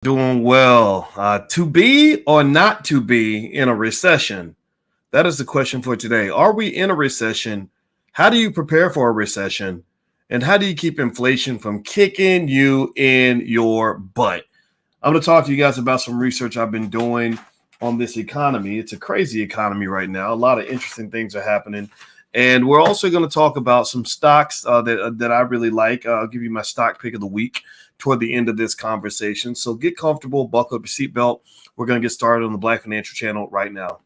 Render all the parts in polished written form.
Doing well. To be or not to be in a recession? That is the question for today. Are we in a recession? How do you prepare for a recession? And how do you keep inflation from kicking you in your butt? I'm going to talk to you guys about some research I've been doing on this economy. It's a crazy economy right now. A lot of interesting things are happening. And we're also going to talk about some stocks that I really like. I'll give you my stock pick of the week toward the end of this conversation. So get comfortable, buckle up your seatbelt. We're going to get started on the Black Financial Channel right now.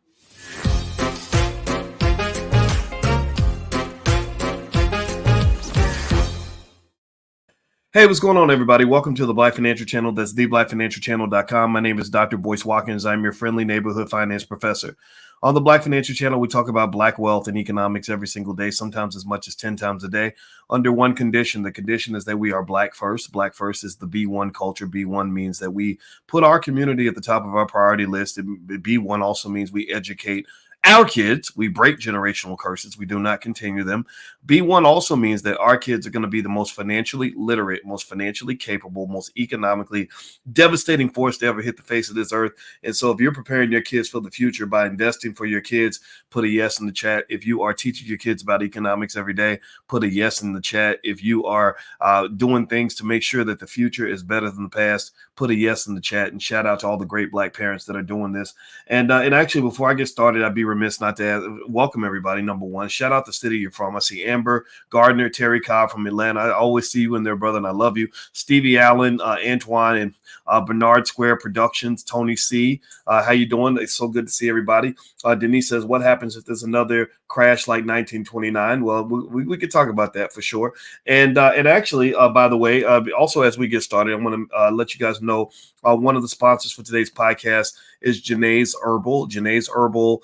Hey, what's going on, everybody? Welcome to the Black Financial Channel. That's theblackfinancialchannel.com. My name is Dr. Boyce Watkins. I'm your friendly neighborhood finance professor. On the Black Financial Channel, we talk about Black wealth and economics every single day, sometimes as much as 10 times a day, under one condition. The condition is that we are Black first. Black first is the B1 culture. B1 means that we put our community at the top of our priority list. B1 also means we educate our kids. We break generational curses. We do not continue them. B1 also means that our kids are going to be the most financially literate, most financially capable, most economically devastating force to ever hit the face of this earth. And so if you're preparing your kids for the future by investing for your kids, put a yes in the chat. If you are teaching your kids about economics every day, put a yes in the chat. If you are doing things to make sure that the future is better than the past, put a yes in the chat. And shout out to all the great Black parents that are doing this. And actually, before I get started, I'd be remiss not to welcome everybody. Number one, shout out the city you're from. I see Amber Gardner, Terry Cobb from Atlanta. I always see you in there, brother, and I love you. Stevie Allen, Antoine, and Bernard Square Productions, Tony C. How you doing? It's so good to see everybody. Denise says, what happens if there's another crash like 1929? Well, we could talk about that for sure. And actually, by the way, also as we get started, I'm going to let you guys know one of the sponsors for today's podcast is Janae's Herbal. Janae's Herbal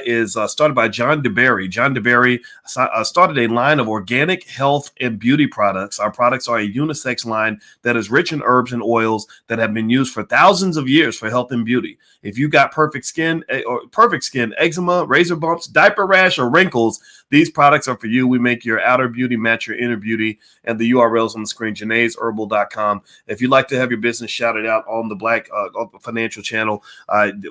is started by John DeBerry. John DeBerry started a line of organic health and beauty products. Our products are a unisex line that is rich in herbs and oils that have been used for thousands of years for health and beauty. If you got perfect skin, eczema, razor bumps, diaper rash, or wrinkles, these products are for you. We make your outer beauty match your inner beauty, and the URL's on the screen, janaesherbal.com. If you'd like to have your business shouted out on the Black Financial Channel,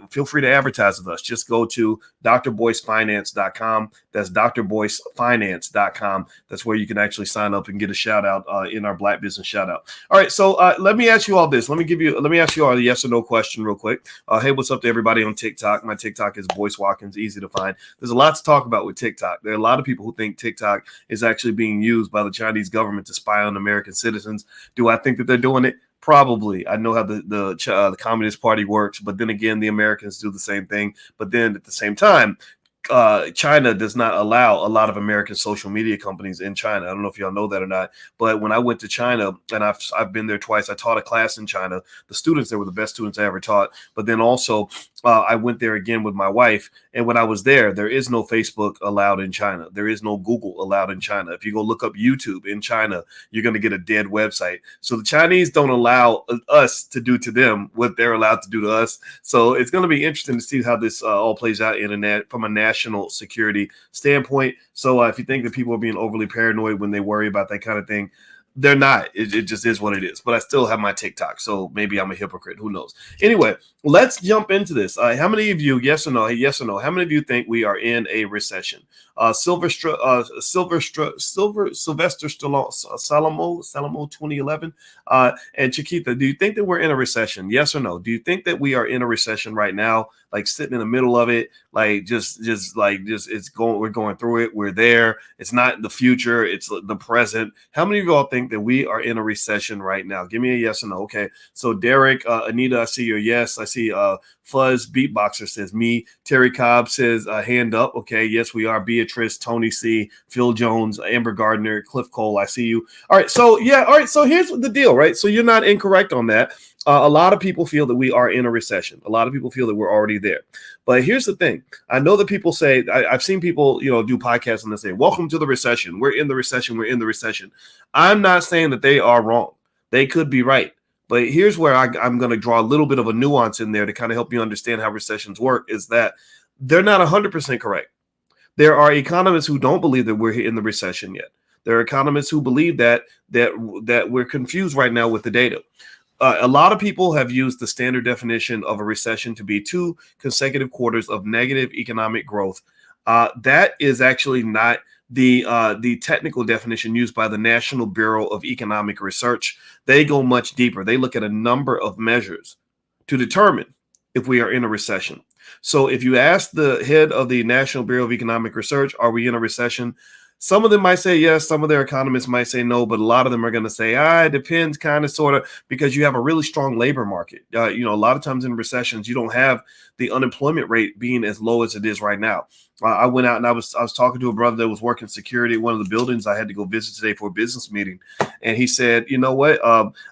feel free to advertise with us. Just go to drboycefinance.com. That's drboycefinance.com. That's where you can actually sign up and get a shout out in our Black business shout out. All right, so let me ask you all this. Let me ask you all a yes or no question real quick. Hey, what's up to everybody on TikTok? My TikTok is Boyce Watkins, easy to find. There's a lot to talk about with TikTok. There are a lot of people who think TikTok is actually being used by the Chinese government to spy on American citizens. Do I think that they're doing it? Probably. I know how the Communist Party works, but then again, the Americans do the same thing. But then at the same time, China does not allow a lot of American social media companies in China. I don't know if y'all know that or not, but when I went to China, and I've been there twice, I taught a class in China. The students there were the best students I ever taught. But then also I went there again with my wife. And when I was there is no Facebook allowed in China. There is no Google allowed in China. If you go look up YouTube in China, you're going to get a dead website. So the Chinese don't allow us to do to them what they're allowed to do to us. So it's going to be interesting to see how this all plays out from a national security standpoint. So if you think that people are being overly paranoid when they worry about that kind of thing, they're not. It just is what it is. But I still have my TikTok, so maybe I'm a hypocrite. Who knows? Anyway, let's jump into this. How many of you, yes or no? Hey, yes or no? How many of you think we are in a recession? Sylvester Stallone, Salamo 2011, and Chiquita, do you think that we're in a recession? Yes or no? Do you think that we are in a recession right now, like sitting in the middle of it, like just it's going, we're going through it, we're there. It's not the future, it's the present. How many of y'all think that we are in a recession right now? Give me a yes or no. Okay, so Derek, Anita, I see your yes. I see Fuzz Beatboxer says me. Terry Cobb says hand up. Okay, yes, we are. Beatrice, Tony C, Phil Jones, Amber Gardner, Cliff Cole, I see you. All right, so yeah, all right, so here's the deal, right? So you're not incorrect on that. A lot of people feel that we are in a recession. A lot of people feel that we're already there. But here's the thing. I know that people say, I've seen people, do podcasts and they say, welcome to the recession. We're in the recession. We're in the recession. I'm not saying that they are wrong. They could be right. But here's where I'm going to draw a little bit of a nuance in there to kind of help you understand how recessions work, is that they're not 100% correct. There are economists who don't believe that we're in the recession yet. There are economists who believe that we're confused right now with the data. A lot of people have used the standard definition of a recession to be 2 consecutive quarters of negative economic growth. That is actually not the technical definition used by the National Bureau of Economic Research. They go much deeper. They look at a number of measures to determine if we are in a recession. So if you ask the head of the National Bureau of Economic Research, are we in a recession? Some of them might say yes, some of their economists might say no, but a lot of them are going to say, it depends, kind of, sort of, because you have a really strong labor market. A lot of times in recessions, you don't have the unemployment rate being as low as it is right now. I went out and I was talking to a brother that was working security at one of the buildings I had to go visit today for a business meeting, and he said, "You know what?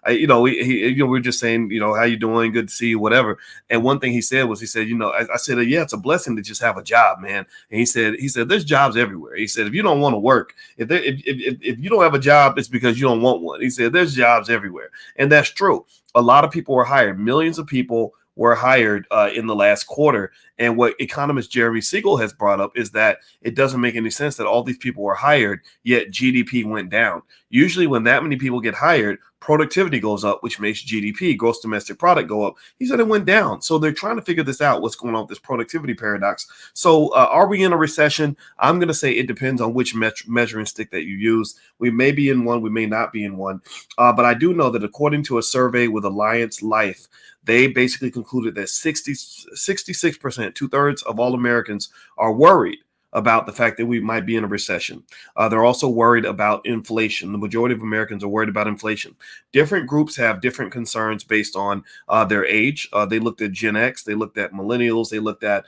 We were just saying, how you doing? Good to see you, whatever." And one thing he said was, I said, yeah, it's a blessing to just have a job, man. And he said, there's jobs everywhere. He said, if you don't want to work, if you don't have a job, it's because you don't want one. He said, there's jobs everywhere, and that's true. A lot of people were hired. Millions of people were hired in the last quarter. And what economist Jeremy Siegel has brought up is that it doesn't make any sense that all these people were hired, yet GDP went down. Usually when that many people get hired, productivity goes up, which makes GDP, gross domestic product, go up. He said it went down. So they're trying to figure this out, what's going on with this productivity paradox. So are we in a recession? I'm going to say it depends on which measuring stick that you use. We may be in one, we may not be in one. But I do know that according to a survey with Allianz Life, they basically concluded that 66%, 2/3 of all Americans are worried about the fact that we might be in a recession. They're also worried about inflation. The majority of Americans are worried about inflation. Different groups have different concerns based on their age. They looked at Gen X, they looked at millennials, they looked at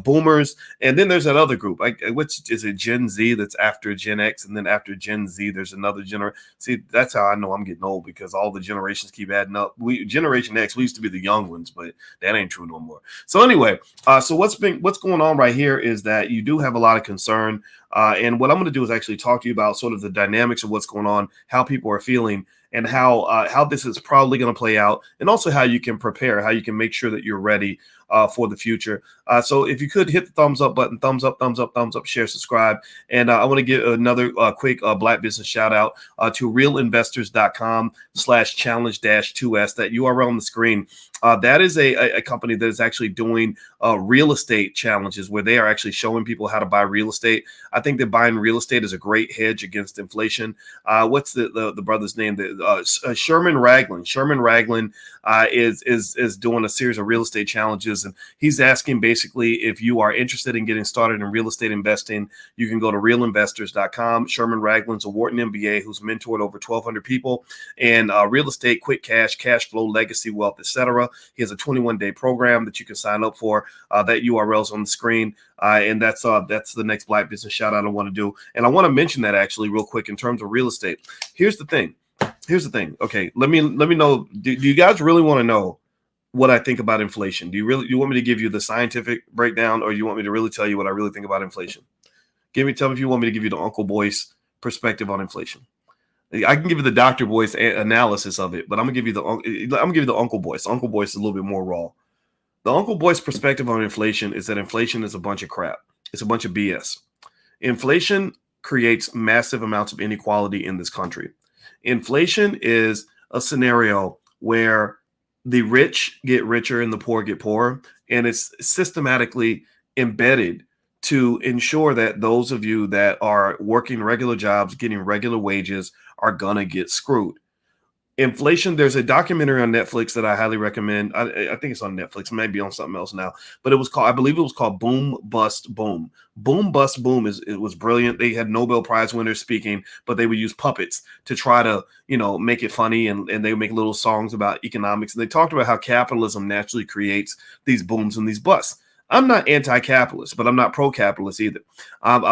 boomers, and then there's that other group. Which is it, Gen Z? That's after Gen X, and then after Gen Z, there's another generation. See, that's how I know I'm getting old, because all the generations keep adding up. Generation X, we used to be the young ones, but that ain't true no more. So anyway, so what's going on right here is that you do have a lot of concern. And what I'm going to do is actually talk to you about sort of the dynamics of what's going on, how people are feeling, and how this is probably going to play out, and also how you can prepare, how you can make sure that you're ready for the future. So if you could hit the thumbs up button, thumbs up, share, subscribe. And I want to give another quick Black business shout out to realinvestors.com/challenge-2s. That URL on the screen. That is a company that is actually doing real estate challenges where they are actually showing people how to buy real estate. I think that buying real estate is a great hedge against inflation. What's the brother's name? Sherman Ragland. Sherman Ragland is doing a series of real estate challenges, and he's asking basically if you are interested in getting started in real estate investing, you can go to realinvestors.com. Sherman Ragland's award-winning MBA who's mentored over 1,200 people in real estate, quick cash, cash flow, legacy wealth, etc. He has a 21-day program that you can sign up for. That URL's on the screen. And that's the next Black business shout out I want to do. And I want to mention that actually real quick in terms of real estate. Here's the thing. Okay, let me know. Do you guys really want to know what I think about inflation? You want me to give you the scientific breakdown, or you want me to really tell you what I really think about inflation? Tell me if you want me to give you the Uncle Boyce perspective on inflation. I can give you the Dr. Boyce analysis of it, but I'm gonna give you the Uncle Boyce. Uncle Boyce is a little bit more raw. The Uncle Boyce perspective on inflation is that inflation is a bunch of crap. It's a bunch of BS. Inflation creates massive amounts of inequality in this country. Inflation is a scenario where the rich get richer and the poor get poorer, and it's systematically embedded to ensure that those of you that are working regular jobs, getting regular wages, are gonna get screwed. Inflation, there's a documentary on Netflix that I highly recommend. I think it's on Netflix, maybe on something else now, but I believe it was called Boom Bust Boom. Boom Bust Boom it was brilliant. They had Nobel Prize winners speaking, but they would use puppets to try to, make it funny, and they would make little songs about economics. And they talked about how capitalism naturally creates these booms and these busts. I'm not anti-capitalist, but I'm not pro-capitalist either,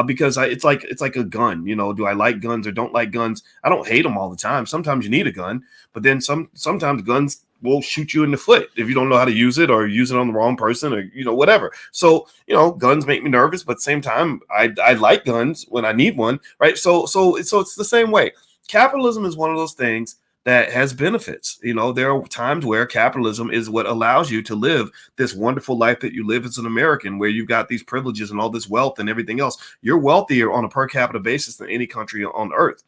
because it's like a gun. Do I like guns or don't like guns? I don't hate them all the time. Sometimes you need a gun, but then sometimes guns will shoot you in the foot if you don't know how to use it, or use it on the wrong person, or whatever. So guns make me nervous, but at the same time, I like guns when I need one, right? So it's the same way. Capitalism is one of those things that has benefits. There are times where capitalism is what allows you to live this wonderful life that you live as an American, where you've got these privileges and all this wealth and everything else. You're wealthier on a per capita basis than any country on earth.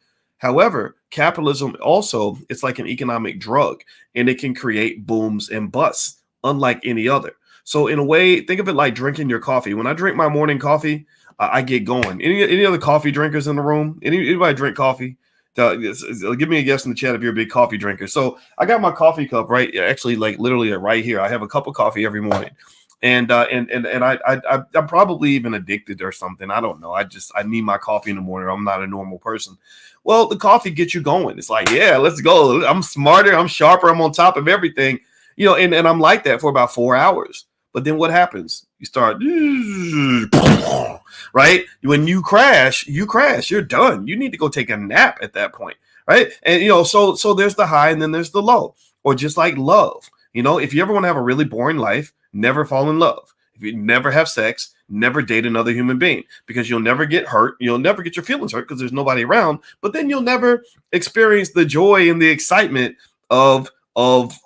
However, capitalism also, it's like an economic drug, and it can create booms and busts unlike any other. So in a way, think of it like drinking your coffee. When I drink my morning coffee, I get going. Any other coffee drinkers in the room? Anybody drink coffee? Give me a guess in the chat if you're a big coffee drinker. So I got my coffee cup right, actually, like literally right here. I have a cup of coffee every morning, and I'm probably even addicted or something. I don't know. I need my coffee in the morning. I'm not a normal person. Well, the coffee gets you going. It's like, yeah, let's go. I'm smarter. I'm sharper. I'm on top of everything, and I'm like that for about 4 hours. But then what happens? You start, right? When you crash, you're done. You need to go take a nap at that point, right? And, so there's the high and then there's the low. Or just like love, if you ever want to have a really boring life, never fall in love. If you never have sex, never date another human being, because you'll never get hurt. You'll never get your feelings hurt because there's nobody around, but then you'll never experience the joy and the excitement of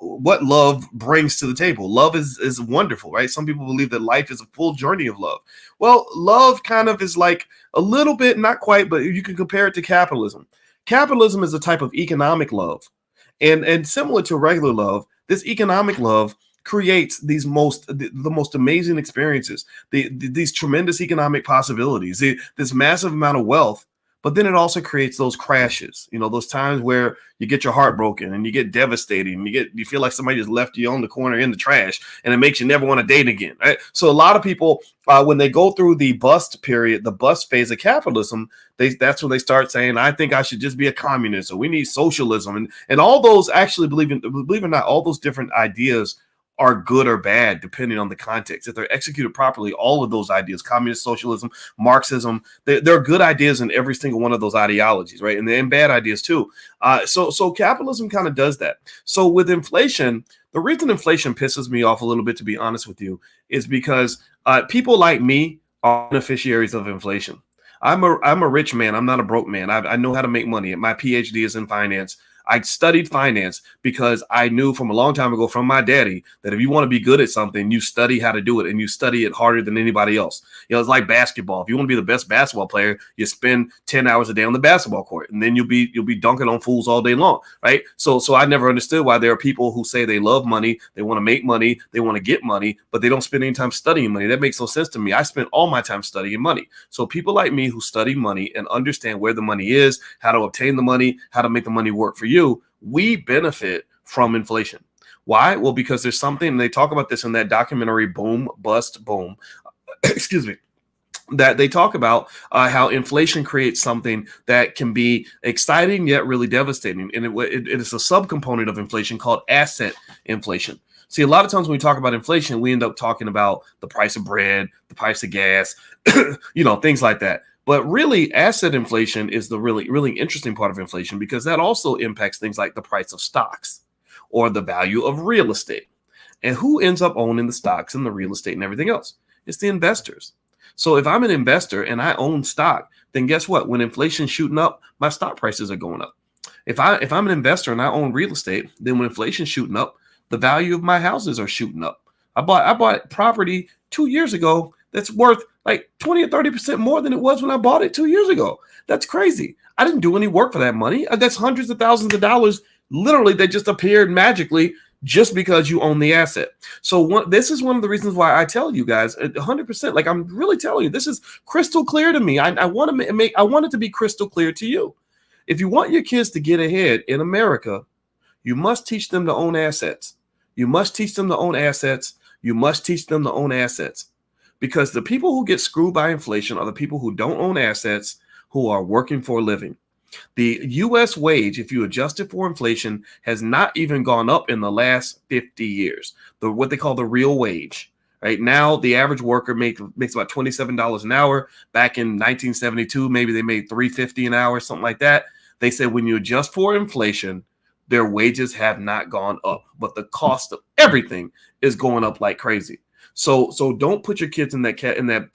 what love brings to the table. Love is wonderful, right? Some people believe that life is a full journey of love. Well, love kind of is like a little bit, not quite, but you can compare it to capitalism. Capitalism is a type of economic love. And similar to regular love, this economic love creates the most amazing experiences, these tremendous economic possibilities, this massive amount of wealth. But then it also creates those crashes, those times where you get your heart broken and you get devastated and you feel like somebody just left you on the corner in the trash, and it makes you never want to date again. Right? So a lot of people, when they go through the bust period, the bust phase of capitalism, that's when they start saying, I think I should just be a communist, or we need socialism. And all those, actually, believe it or not, all those different ideas are good or bad depending on the context. If they're executed properly, all of those ideas, communist, socialism, Marxism, there are good ideas in every single one of those ideologies, right? And then bad ideas too. So capitalism kind of does that. So with inflation, the reason inflation pisses me off a little bit, to be honest with you, is because people like me are beneficiaries of inflation. I'm a rich man. I'm not a broke man. I know how to make money. My PhD is in finance. I studied finance because I knew from a long time ago from my daddy that if you want to be good at something, you study how to do it, and you study it harder than anybody else. It's like basketball. If you want to be the best basketball player, you spend 10 hours a day on the basketball court, and then you'll be dunking on fools all day long, right? So I never understood why there are people who say they love money, they want to make money, they want to get money, but they don't spend any time studying money. That makes no sense to me. I spent all my time studying money. So people like me who study money and understand where the money is, how to obtain the money, how to make the money work for you, we benefit from inflation. Why? Well, because there's something, and they talk about this in that documentary, Boom, Bust, Boom, excuse me, that they talk about how inflation creates something that can be exciting yet really devastating. And it is a subcomponent of inflation called asset inflation. See, a lot of times when we talk about inflation, we end up talking about the price of bread, the price of gas, things like that. But really, asset inflation is the really, really interesting part of inflation, because that also impacts things like the price of stocks or the value of real estate. And who ends up owning the stocks and the real estate and everything else? It's the investors. So if I'm an investor and I own stock, then guess what? When inflation's shooting up, my stock prices are going up. If I'm an investor and I own real estate, then when inflation's shooting up, the value of my houses are shooting up. I bought property 2 years ago that's worth like 20 or 30% more than it was when I bought it 2 years ago. That's crazy. I didn't do any work for that money. That's hundreds of thousands of dollars, literally, that just appeared magically just because you own the asset. So this is one of the reasons why I tell you guys 100%, like I'm really telling you, this is crystal clear to me. I want it to be crystal clear to you. If you want your kids to get ahead in America, you must teach them to own assets. You must teach them to own assets. You must teach them to own assets. Because the people who get screwed by inflation are the people who don't own assets, who are working for a living. The U.S. wage, if you adjust it for inflation, has not even gone up in the last 50 years. What they call the real wage. Right now, the average worker makes about $27 an hour. Back in 1972, maybe they made $3.50 an hour, something like that. They said when you adjust for inflation, their wages have not gone up, but the cost of everything is going up like crazy. So don't put your kids in that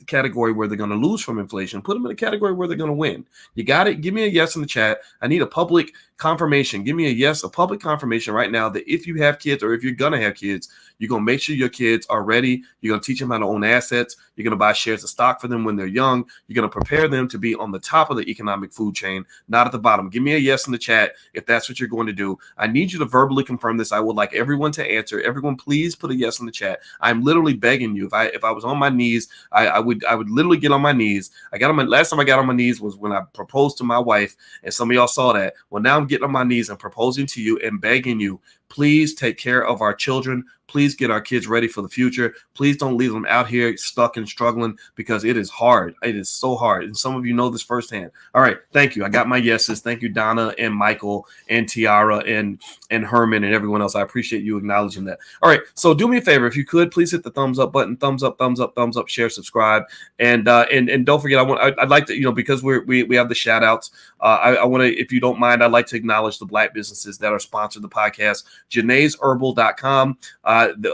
category where they're going to lose from inflation. Put them in a category where they're going to win. You got it. Give me a yes in the chat. I need a public confirmation. Give me a yes, a public confirmation right now that if you have kids or if you're going to have kids, you're going to make sure your kids are ready. You're going to teach them how to own assets. You're going to buy shares of stock for them when they're young. You're going to prepare them to be on the top of the economic food chain, not at the bottom. Give me a yes in the chat if that's what you're going to do. I need you to verbally confirm this. I would like everyone to answer. Everyone, please put a yes in the chat. I'm literally begging you. If I was on my knees, I would literally get on my knees. Last time I got on my knees was when I proposed to my wife, and some of y'all saw that. Well, now I'm getting on my knees and proposing to you and begging you, please take care of our children. Please get our kids ready for the future. Please don't leave them out here stuck and struggling, because it is hard. It is so hard. And some of you know this firsthand. All right. Thank you. I got my yeses. Thank you, Donna and Michael and Tiara and Herman and everyone else. I appreciate you acknowledging that. All right. So do me a favor. If you could, please hit the thumbs up button. Thumbs up, thumbs up, thumbs up, share, subscribe. And don't forget, I'd like to, because we have the shout outs. I want to, if you don't mind, I'd like to acknowledge the Black businesses that are sponsored the podcast. Janae'sHerbal.com.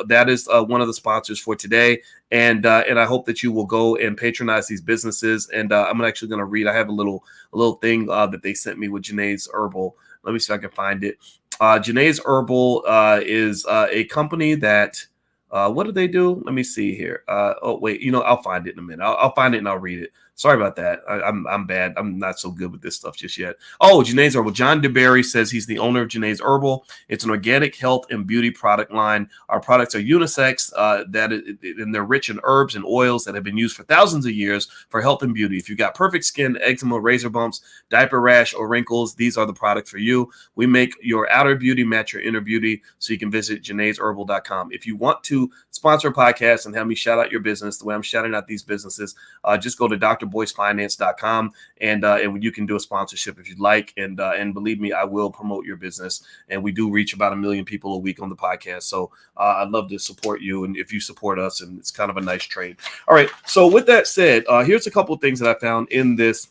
That is one of the sponsors for today, and I hope that you will go and patronize these businesses. And I'm actually going to read. I have a little thing that they sent me with Janae's Herbal. Let me see if I can find it. Janae's Herbal is a company that. What do they do? Let me see here. Oh wait, I'll find it in a minute. I'll find it and I'll read it. Sorry about that. I'm bad. I'm not so good with this stuff just yet. Oh, Janae's Herbal. John DeBerry says he's the owner of Janae's Herbal. It's an organic health and beauty product line. Our products are unisex, and they're rich in herbs and oils that have been used for thousands of years for health and beauty. If you've got perfect skin, eczema, razor bumps, diaper rash, or wrinkles, these are the products for you. We make your outer beauty match your inner beauty, so you can visit Janae'sHerbal.com. If you want to sponsor a podcast and have me shout out your business the way I'm shouting out these businesses, just go to drboycefinance.com and you can do a sponsorship if you'd like. And believe me, I will promote your business. And we do reach about 1 million people a week on the podcast. So I'd love to support you. And if you support us, and it's kind of a nice trade. All right. So with that said, here's a couple of things that I found in this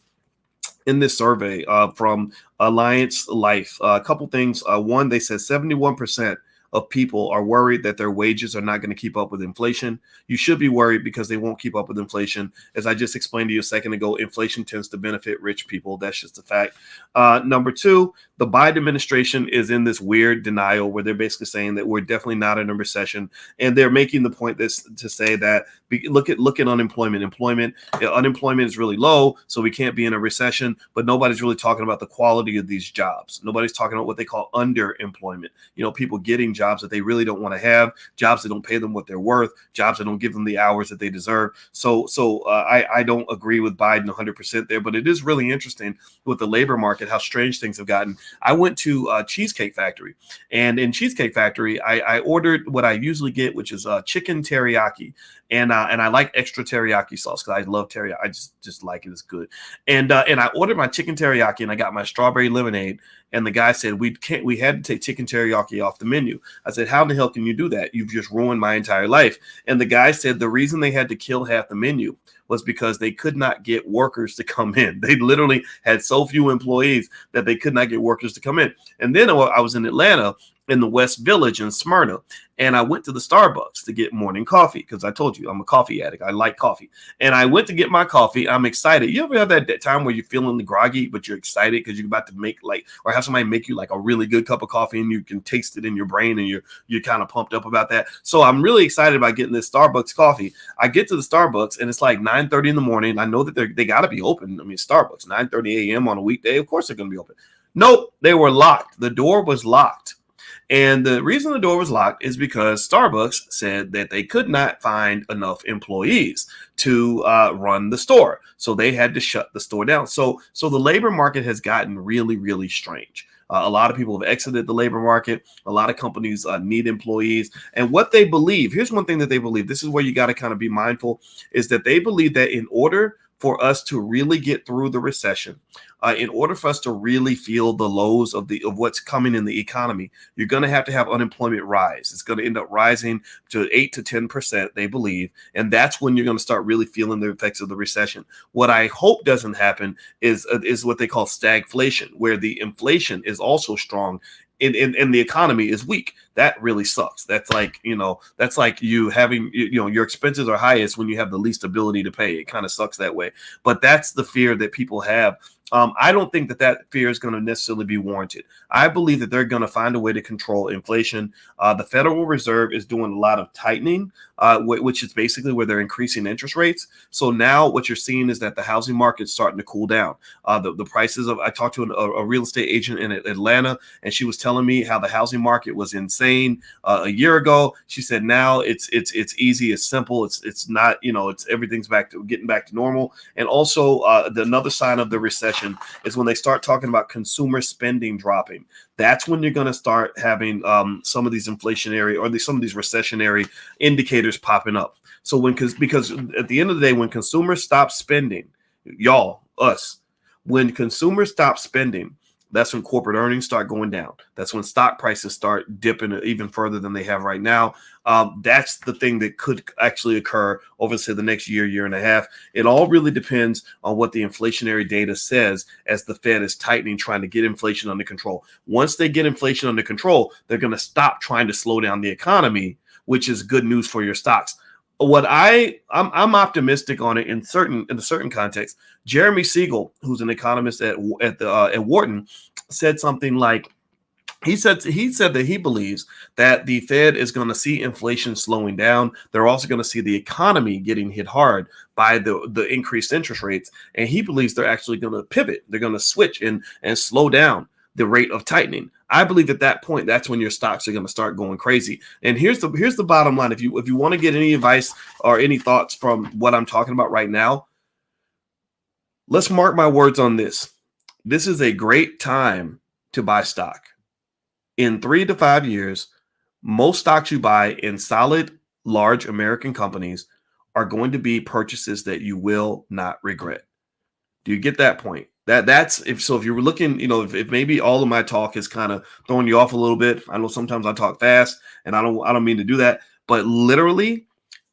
survey from Allianz Life. A couple things. One, they said 71% of people are worried that their wages are not going to keep up with inflation. You should be worried because they won't keep up with inflation. As I just explained to you a second ago, inflation tends to benefit rich people. That's just a fact. Number two, the Biden administration is in this weird denial where they're basically saying that we're definitely not in a recession. And they're making the point to say that look at unemployment. Unemployment is really low, so we can't be in a recession, but nobody's really talking about the quality of these jobs. Nobody's talking about what they call underemployment. People getting jobs that they really don't want to have, jobs that don't pay them what they're worth, jobs that don't give them the hours that they deserve. So I don't agree with Biden 100% there, but it is really interesting with the labor market, how strange things have gotten. I went to Cheesecake Factory, and in Cheesecake Factory, I ordered what I usually get, which is chicken teriyaki. And I like extra teriyaki sauce because I love teriyaki. I just like it. It's good. And I ordered my chicken teriyaki and I got my strawberry lemonade. And the guy said, we had to take chicken teriyaki off the menu. I said, how the hell can you do that? You've just ruined my entire life. And the guy said the reason they had to kill half the menu was because they could not get workers to come in. They literally had so few employees that they could not get workers to come in. And then I was in Atlanta, in the West Village in Smyrna, and I went to the Starbucks to get morning coffee because I told you I'm a coffee addict. I like coffee. And I went to get my coffee. I'm excited. You ever have that time where you're feeling groggy, but you're excited because you're about to make or have somebody make you like a really good cup of coffee and you can taste it in your brain and you're kind of pumped up about that. So I'm really excited about getting this Starbucks coffee. I get to the Starbucks and it's like 9:30 in the morning. I know that they got to be open. I mean, Starbucks, 9:30 a.m. on a weekday. Of course they're going to be open. Nope, they were locked. The door was locked. And the reason the door was locked is because Starbucks said that they could not find enough employees to run the store. So they had to shut the store down. So the labor market has gotten really, really strange. A lot of people have exited the labor market. A lot of companies need employees. And what they believe, here's one thing that they believe. This is where you got to kind of be mindful, is that they believe that in order for us to really get through the recession, in order for us to really feel the lows of what's coming in the economy, you're going to have unemployment rise. It's going to end up rising to 8 to 10%, they believe. And that's when you're going to start really feeling the effects of the recession. What I hope doesn't happen is what they call stagflation, where the inflation is also strong and the economy is weak. That really sucks. That's like you having, your expenses are highest when you have the least ability to pay. It kind of sucks that way. But that's the fear that people have I don't think that fear is going to necessarily be warranted. I believe that they're going to find a way to control inflation. The Federal Reserve is doing a lot of tightening, which is basically where they're increasing interest rates. So now what you're seeing is that the housing market's starting to cool down. The prices of, I talked to a real estate agent in Atlanta, and she was telling me how the housing market was insane a year ago. She said now it's easy, it's simple, it's not, it's everything's getting back to normal. And also another sign of the recession is when they start talking about consumer spending dropping. That's when you're going to start having some of these inflationary or some of these recessionary indicators popping up. So because at the end of the day, when consumers stop spending, when consumers stop spending, that's when corporate earnings start going down. That's when stock prices start dipping even further than they have right now. That's the thing that could actually occur over, say, the next year and a half. It all really depends on what the inflationary data says as the Fed is tightening, trying to get inflation under control. Once they get inflation under control, they're going to stop trying to slow down the economy, which is good news for your stocks. What I'm optimistic on it in a certain context. Jeremy Siegel, who's an economist at Wharton, said something like, he said that he believes that the Fed is going to see inflation slowing down. They're also going to see the economy getting hit hard by the increased interest rates, and he believes they're actually going to pivot. They're going to switch and slow down the rate of tightening. I believe at that point, that's when your stocks are going to start going crazy. And here's the bottom line. If you want to get any advice or any thoughts from what I'm talking about right now, let's mark my words on this. This is a great time to buy stock. In 3 to 5 years, most stocks you buy in solid, large American companies are going to be purchases that you will not regret. Do you get that point? If you're looking, if maybe all of my talk is kind of throwing you off a little bit. I know sometimes I talk fast, and I don't mean to do that, but literally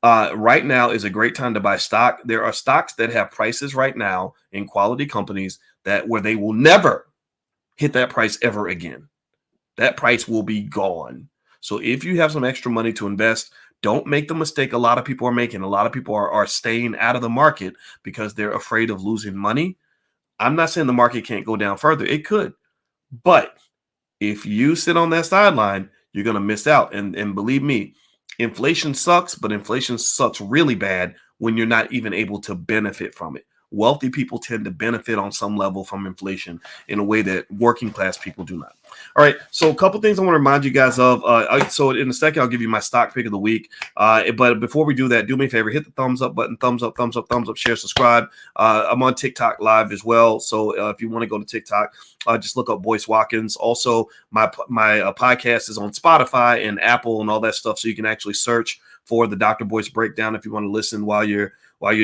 right now is a great time to buy stock. There are stocks that have prices right now in quality companies where they will never hit that price ever again. That price will be gone. So if you have some extra money to invest, don't make the mistake a lot of people are making. A lot of people are staying out of the market because they're afraid of losing money. I'm not saying the market can't go down further. It could. But if you sit on that sideline, you're going to miss out. And believe me, inflation sucks, but inflation sucks really bad when you're not even able to benefit from it. Wealthy people tend to benefit on some level from inflation in a way that working class people do not. All right, so a couple things I want to remind you guys of. So in a second, I'll give you my stock pick of the week. But before we do that, do me a favor, hit the thumbs up button, thumbs up, share, subscribe. I'm on TikTok live as well. So if you want to go to TikTok, just look up Boyce Watkins. Also, my podcast is on Spotify and Apple and all that stuff. So you can actually search for the Dr. Boyce Breakdown if you want to listen while you're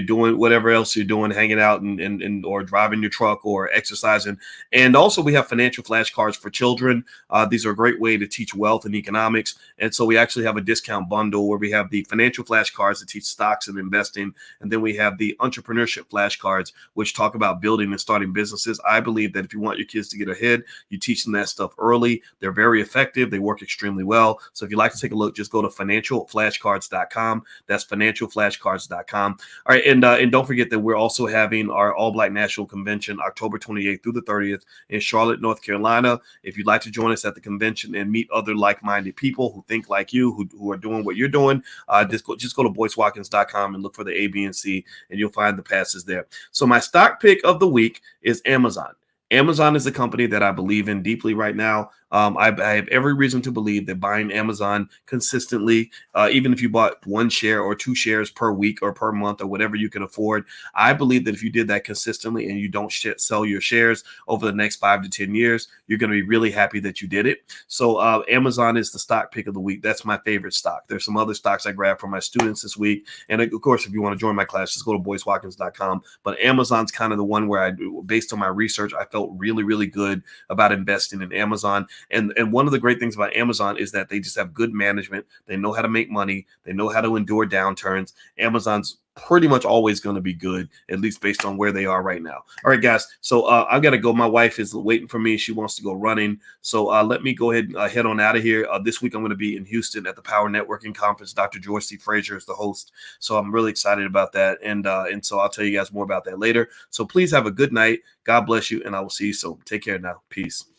doing whatever else you're doing, hanging out and or driving your truck or exercising. And also we have financial flashcards for children. These are a great way to teach wealth and economics. And so we actually have a discount bundle where we have the financial flashcards that teach stocks and investing. And then we have the entrepreneurship flashcards, which talk about building and starting businesses. I believe that if you want your kids to get ahead, you teach them that stuff early. They're very effective. They work extremely well. So if you'd like to take a look, just go to financialflashcards.com. That's financialflashcards.com. All right, and don't forget that we're also having our All Black National Convention October 28th through the 30th in Charlotte, North Carolina. If you'd like to join us at the convention and meet other like-minded people who think like you, who are doing what you're doing, just go to boycewatkins.com and look for the A, B, and C, and you'll find the passes there. So my stock pick of the week is Amazon. Amazon is a company that I believe in deeply right now. I have every reason to believe that buying Amazon consistently, even if you bought 1 share or 2 shares per week or per month or whatever you can afford, I believe that if you did that consistently and you don't sell your shares over the next 5 to 10 years, you're going to be really happy that you did it. So Amazon is the stock pick of the week. That's my favorite stock. There's some other stocks I grabbed from my students this week. And of course, if you want to join my class, just go to boycewatkins.com. But Amazon's kind of the one where based on my research, I felt really, really good about investing in Amazon. And one of the great things about Amazon is that they just have good management. They know how to make money. They know how to endure downturns. Amazon's pretty much always going to be good, at least based on where they are right now. All right, guys. So I've got to go. My wife is waiting for me. She wants to go running. So let me go ahead and head on out of here. This week, I'm going to be in Houston at the Power Networking Conference. Dr. Joyce C. Frazier is the host. So I'm really excited about that. And so I'll tell you guys more about that later. So please have a good night. God bless you. And I will see you soon. Take care now. Peace.